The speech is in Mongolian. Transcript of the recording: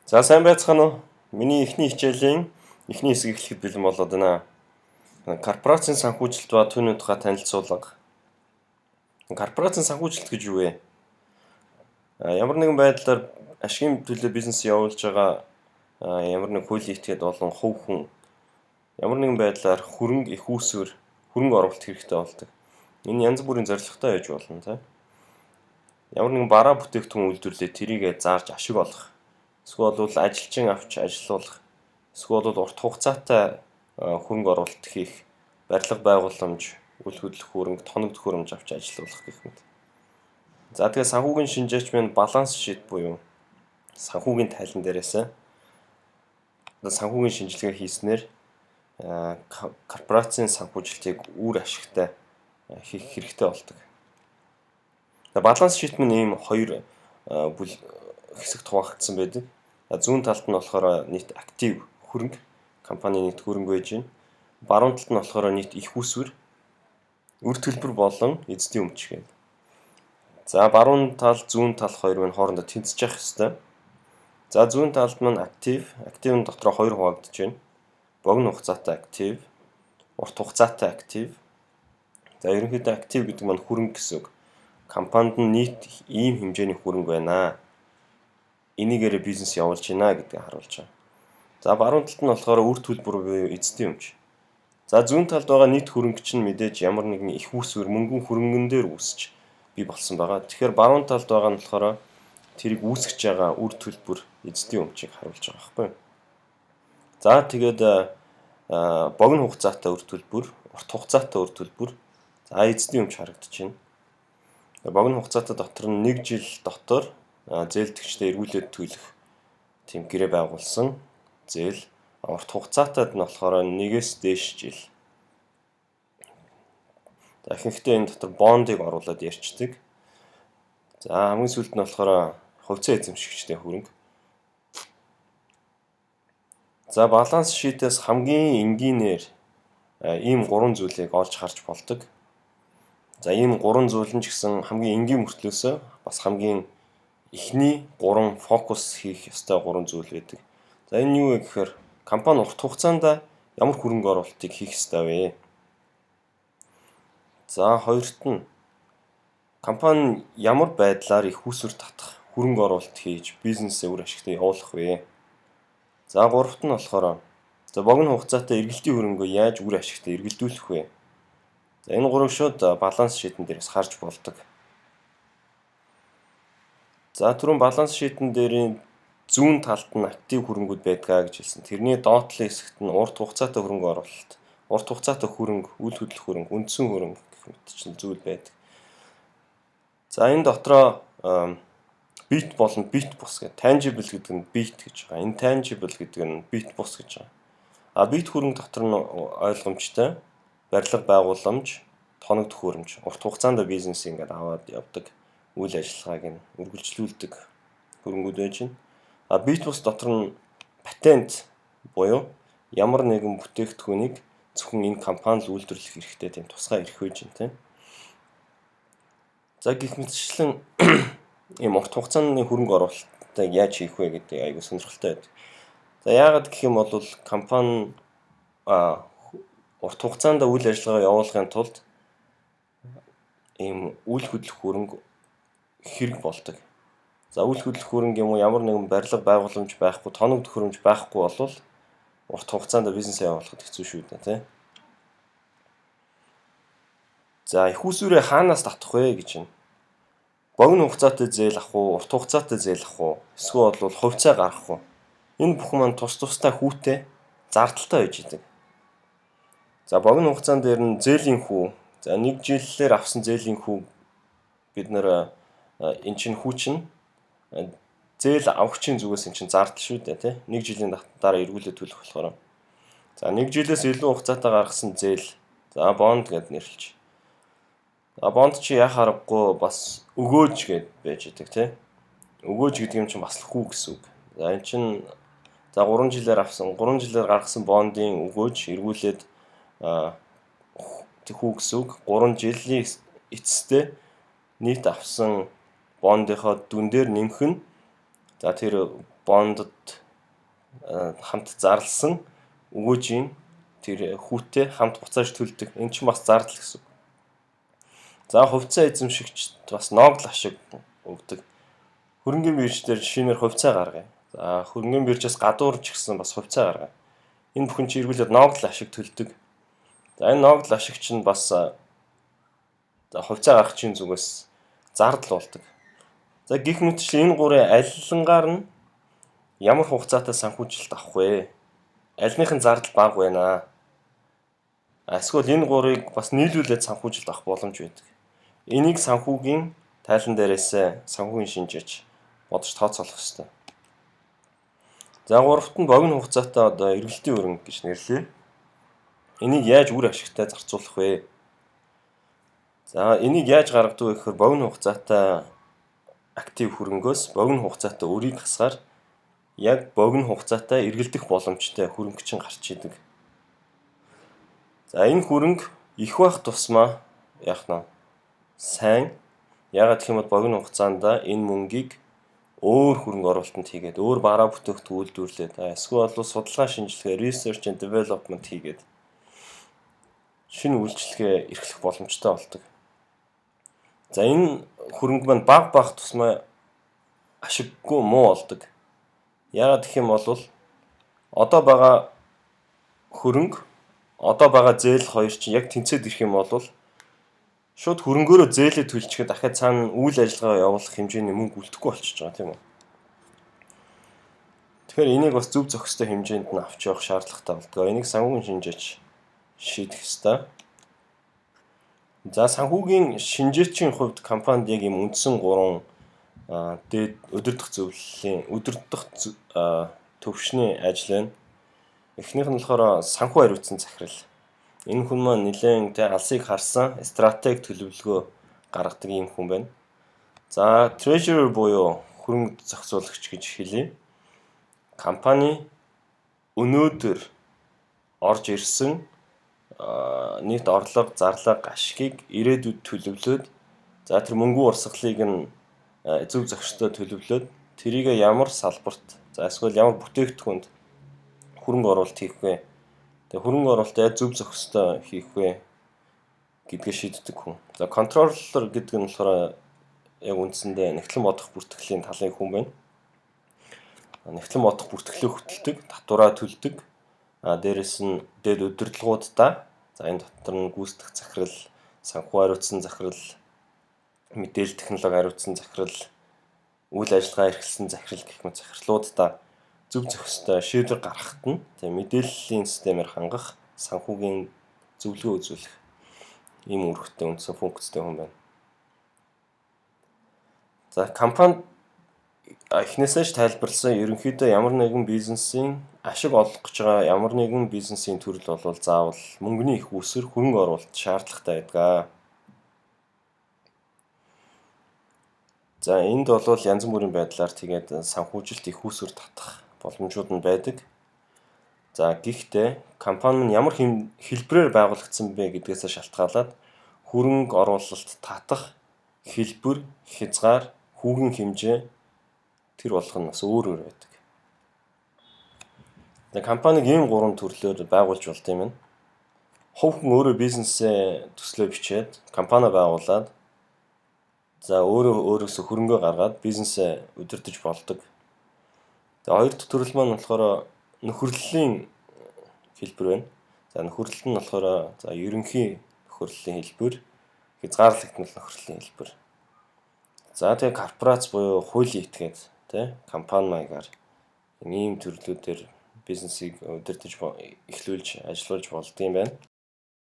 За сайн байцгаана уу? Миний эхний хичээлийн эхний хэсэг эхлэхэд бэлэн болоод байна. Корпорацийн санхүүжилт ба түүний тухай танилцуулга. Корпорацийн санхүүжилт гэж юу вэ? Ямар нэгэн байдлаар ашигын төлөө бизнес явуулж байгаа ямар нэг хуулийн этгээд болон хувь хүн ямар нэгэн байдлаар хөрөнгө их үүсвэр, хөрөнгө оруулалт хэрэгтэй болдог. Энэ янз бүрийн зорилготой байж болно, тийм. Ямар нэгэн бараа бүтээгдэхүүн үйлдвэрлээд тэрийгэ зарж ашиг олох. Эсвэл ажилчин авч ажилуулах. Эсвэл урт хугацаатай хөрөнгө оруулалт хийх, барилга байгууламж, үйл хөдлөх хөрөнгө, тоног төхөөрөмж авч ажилуулах гэх мэт. За тэгээ санхүүгийн шинжээч минь баланс шийт буюу санхүүгийн тайлан дээрээс санхүүгийн шинжилгээ хийснээр корпорацийн санхүүжилтийг үр ашигтай хийх хэрэгтэй болдог. Баланс шийт минь ийм хоёр хэсэгт хуваагдсан байдаг. Зүүн талд нь болохоор нийт актив хөрөнгө, компанийн нийт хөрөнгө байж байна. Баруун талд нь болохоор нийт их үүсвэр, үр төлбөр болон эзэдийн өмч гэдэг. За баруун тал, зүүн тал хоёр минь хоорондоо тэнцэж явах ёстой. За зүүн талд маань активын дотроо хоёр хуваагдаж байна. Богино хугацаатай актив, урт хугацаатай актив. За ерөнхийдөө актив гэдэг маань хөрөнгө гэсэн үг. Компанид нь нийт ийм хэмжээний хөрөнгө байна. Энийгээрээ бизнес явуулж байна гэдгийг харуулж байгаа. За баруун талд нь болохоор үр төлбөр буюу эзэдийн өмч. За зүүн талд байгаа нийт хөрөнгө чинь мэдээж ямар нэгэн их үүсвэр мөнгөн хөрөнгөн дээр үүсч бий болсон байгаа. Тэгэхээр баруун талд байгаа нь болохоор тэрийг үүсгэж байгаа үр төлбөр эзэдийн өмчийг харуулж байгаа байхгүй юу? За тэгээд богино хугацаатай үр төлбөр, урт хугацаатай үр төлбөр, за эзэдийн өмч харагдаж байна. Богино хугацаатай дотор нь 1 жил дотор зээлдэгчдээ эргүүлээд төлөх тийм гэрээ байгуулсан зээл. Урт хугацаатайд нь болохоор 1-ээс дээш жил. За ихэнхдээ энэ дотор бондыг оруулаад ярьцдаг. За хамгийн сүүлд нь болохоор хувьцаа эзэмшигчдийн хөрөнгө. За баланс шийтээс хамгийн энгийнээр ийм 3 зүйлийг олж харж болдог. За ийм 3 зүйл нь ч гэсэн хамгийн энгийн мөртлөөсөө бас хамгийн эхний 3 фокус хийх ёстой 3 зүйл байдаг. За энэ юу вэ гэхээр компани урт хугацаанд ямар хөрөнгө оруулалтыг хийх ёстой вэ? За хоёрт нь компани ямар байдлаар их үүсвэр татах, хөрөнгө оруулалт хийж бизнесээ үр ашигтай явуулах вэ? За гуравт нь болохоор богино хугацаатай эргэлтийн хөрөнгөө яаж үр ашигтай эргэлдүүлэх вэ? За энэ гурав шууд баланс шитэн дээрээс харж болдог. За түрүүн баланс шитэн дээрийн зүүн талд нь актив хөрөнгүүд байдгаа гэж хэлсэн. Тэрний доотлын хэсэгт нь урт хугацаатай хөрөнгө оруулалт, урт хугацаатай хөрөнгө, үйл хөдлөх хөрөнгө, үндсэн хөрөнгө гэх мэт чинь зүйл байдаг. За энэ дотроо бит болон бит бус гэх tangible гэдэг нь бит гэж байгаа. Intangible гэдэг нь бит бус гэж байгаа. Бит хөрөнгө дотор нь ойлгомжтой барилга байгууламж, тоног төхөөрөмж, урт хугацаанд бизнес ингээд аваад явдаг үйл ажиллагааг нь үргэлжлүүлдэг хөрөнгүүд байж байна. Бит бус дотор нь патент буюу ямар нэгэн бүтээгдэхүүнийг зөвхөн энэ компани л үйлдвэрлэх хэрэгтэй тийм тусгай эрх байж байна, тийм. За гэх мэтчлэн ийм урт хугацааны хөрөнгө оруулалтыг яаж хийх вэ гэдэг аягүй сонирхолтой байдаг. За яагаад гэх юм бол компани урт хугацаанд үйл ажиллагаа явуулахын тулд ийм үйл хөдлөх хөрөнгө хэрэг болдог. За үйл хөдлөх хөрөнгө юм уу ямар нэгэн барилга байгууламж байхгүй, тоног төхөөрөмж байхгүй бол урт хугацаанд бизнесээ явуулахад хэцүү шүү дээ, тийм. За их усүрээ хаанаас татах вэ гэж байна. Богино хугацаатай зээл авах уу, урт хугацаатай зээл авах уу, эсвэл бол хувьцаа гаргах уу? Энэ бүхэн маань тус тустай хүүтэй зардалтай байж идэг. За богино хугацаанд дээр нь зээлийн хүү. За 1 жилээр авсан зээлийн хүү бид нэр эн чинь хүү чинь зээл авахчийн зүгээс эн чинь зардал шүү дээ, тий. 1 жилийн дараа эргүүлээд төлөх болохоор. За 1 жилээс илүү хугацаатай гаргасан зээл. За бонд гэд нэрлэж. Бонд чи яах аргагүй бас өгөөж гэд байж идэг, тий. Өгөөж гэдэг юм чинь бас хүү гэсэн үг. За эн чинь 3 жилээр гаргасан бондын өгөөж эргүүлээд хүү гэсэн үг. 3 жилийн эцэстээ нийт авсан бондынхоо дүн дээр нэмэх нь за тэр бондод хамт зарласан өгөөжийн тэр хүүтэй хамт буцааж төлдөг. Энэ ч бас зардал гэсэн. За хувьцаа эзэмшигчд бас ногдол ашиг өгдөг. Хөрөнгөний бирж дээр шинээр хувьцаа гаргая. За хөрөнгөний биржээс гадуурч гисэн бас хувьцаа гаргая. Энэ бүхэн чи эргүүлээд ногдол ашиг төлдөг. За энэ ногдол ашигч нь бас хувьцаа гаргахчийн зүгээс зардал болдог. За гэх мэтчлэн энэ гурын алилангаар нь ямар хугацаатай санхүүжилт авах вэ? Альныхын зардал бага байна. Эсвэл энэ гурыг бас нийлүүлээд санхүүжилт авах боломж байдаг. Энийг санхүүгийн тайлан дээрээс санхүүгийн шинжээч бодож тооцоолох ёстой. За гуравт нь богино хугацаатай эргэлтийн хөрөнгө гэж нэрлэе. Энийг яаж үр ашигтай зарцуулах вэ? За энийг яаж гаргадаг вэ гэхээр богино хугацаатай актив хөрөнгөөс богино хугацаатай өрийг хасгаар яг богино хугацаатай эргэлдэх боломжтой хөрөнгө чинь гарч идэг. За энэ хөрөнгө их байх тусмаа яах нь сайн. Ягаад гэх юм бол богино хугацаанд энэ мөнгийг өөр хөрөнгө оруулалтанд хийгээд өөр бараа бүтээгдэхүүн үйлдвэрлээд эсвэл судалгаа шинжилгээ research and development хийгээд шинэ үйлчлэгээ эрхлэх боломжтой болдог. За энэ хөрөнгө маань бага бах тусмаа ашиггүй муу болдог. Ягаад гэх юм бол одоо байгаа хөрөнгө одоо байгаа зээл хоёр чинь яг тэнцээд ирэх юм бол шууд хөрөнгөөрөө зээлээ төлчихөд дахиад цаана үйл ажиллагаа явуулах хэмжээний мөнгө үлдэхгүй болчихж байгаа тийм үү. Тэгэхээр энийг бас зөв зохистой хэмжээнд нь авч явах шаардлагатай болдог. Энийг санхүүгийн шинжээч шийдэх ёстой. За санхүүгийн шинжээчийн хувьд компанид яг юм үндсэн 3 дээд өдөрдох зөвлөлийн өдөрдох төвшний ажил байна. Эхнийх нь болохоор санхүү хариуцсан захирал. Энэ хүн маань нэлээд алсыг харсан стратеги төлөвлөгөө гаргадаг юм хүн байна. За treasurer буюу хөрөнгө зохицуулагч гэж хэлье. Компани өнөөдөр орж ирсэн нийт орлого, зарлага, ашгийг ирээдүйд төлөвлөөд за тэр мөнгө урсгалыг нь зөв зохистой төлөвлөөд тэрийг ямар салбарт за эсвэл ямар бүтээгдэхүүнд хөрөнгө оруулалт хийх вэ? Тэгээ хөрөнгө оруулалтаа зөв зохистой хийх вэ гэдгээ шийддэг хүн. За контроллер гэдэг нь болохоор яг үндсэндээ нэгтлэн бодох бүртгэлийн талын хүн байна. Нэгтлэн бодох бүртгэлээ хөтэлдэг, татвараа төлдөг. Дээрэс нь дээд удирдлагуудаа за энэ дотор нь гүйцэтгэх захирал, санхүү хариуцсан захирал, мэдээлэл технологи хариуцсан захирал, үйл ажиллагаа эрхэлсэн захирал гэх мэт захирлуудаа зөв зохистой шийдвэр гаргахад нь мэдээллийн системээр хангах санхүүгийн зөвлөгөө үзүүлэх ийм үүрэгтэй үндсэн функцтэй хүн байна. За компани эхнээсээ ч тайлбарласан ерөнхийдөө ямар нэгэн бизнесийн ашиг олох гэж байгаа ямар нэгэн бизнесийн төрөл бол заавал мөнгөний их үүсвэр хөрөнгө оруулалт шаардлагатай байдаг. За энд бол янз бүрийн байдлаар тэгээд санхүүжилт их үүсвэр татах боломжууд нь байдаг. За гэхдээ компани нь ямар хэлбэрээр байгуулагдсан бэ гэдгээс шалтгаалаад хөрөнгө оруулалт татах хэлбэр, хязгаар, хүүгийн хэмжээ тэр болгоно бас өөр өөр байдаг. За компаниг ийм 3 төрлөөр байгуулж болд юм байна. Хувь хүн өөрөө бизнесээ төслөө бичээд компани байгуулад за өөрөөсөө хөрөнгө гаргаад бизнесээ удирдах болдог. За хоёр дахь төрөл маань болохоор нөхөрлөлийн хэлбэр байна. За нөхөрлөл нь болохоор за ерөнхий нөхөрлөлийн хэлбэр, хязгаарлагдмал нөхөрлөлийн хэлбэр. За тэгээ корпорац буюу хуулийн этгээд тий компани маягаар ийм төрлүүдээр бизнесийг удирдах эхлүүлж ажиллаж болд юм байна.